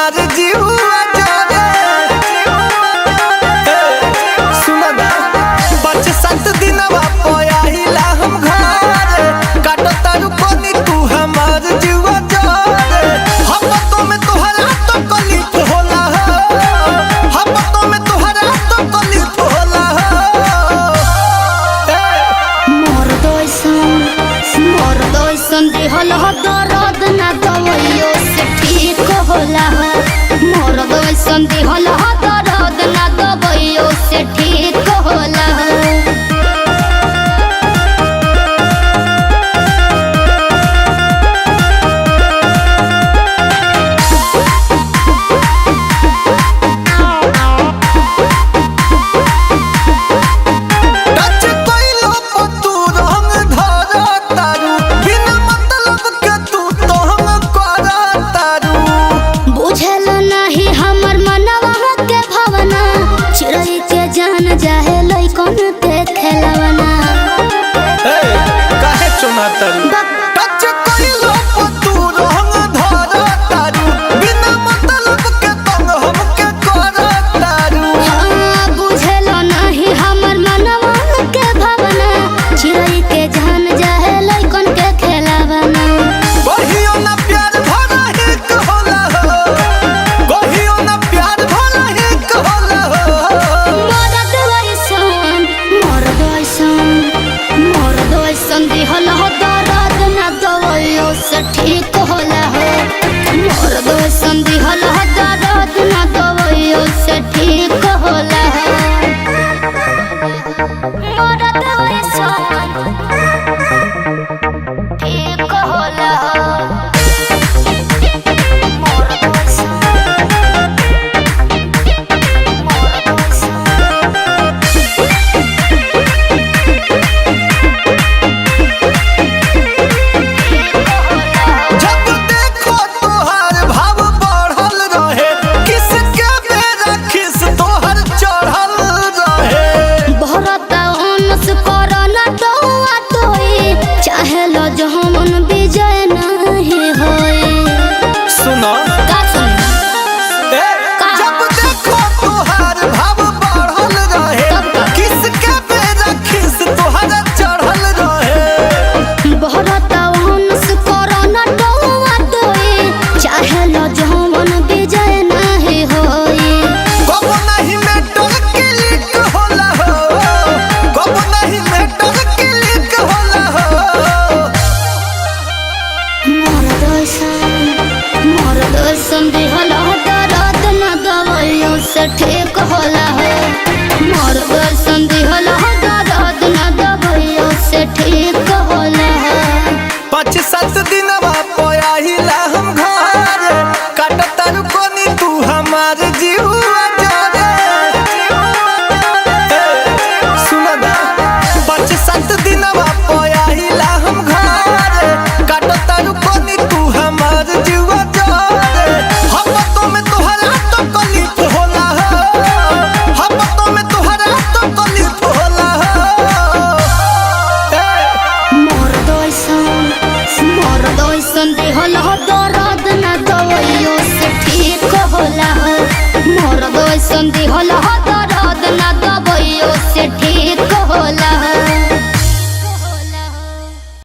हमार जीवा जाने सुना ना 5-7 दिनवा पयाहिला हम घर काटो तारू कोनी तू हमार जीवा जाने हम तो में तोहरा तो कलीफ होला हम तो में तोहरा तो कलीफ होला मोर दोइसन दिहल ह दर्द ना दवाइयो से ठीक होला मोर दोइसन दिहल ह दर्द ना दवाइयो से ठीक होला टच कइलो तू रंग धरा तारू बिना मतलब के तंग हमके करा तारू बुझेलो नहीं हमर मनवा के भावना चिड़ै के जान जाहे लइकन के खेलावना कहियो ना प्यार भरा हिक होला कहियो ना प्यार भरा हिक होला मोर दोइसन दिहल ह दर्द ना दवाइयो से ठीक होला मोर दोइसन दिहल ह दर्द ना दवाइयो से ठीक होला मोर दोइसन ठीक होला दिहल ह दर्द ना दवाइयो से ठीक होला मोर दोइसन दिहल ह दर्द ना दवाइयो से ठीक होला 5-7 दिनवा पयाहिला हम घर काटो तारू कोनी तू हमार जीवा जाने सुना ना 5-7 दिनवा पयाहिला हम घर काटो तारू कोनी तू हमार जीवा जाने हम तो में तोहरा तो कलीफ होला हम तो में तोहरा तो कलीफ होला मोर दोइसन दिहल ह दर्द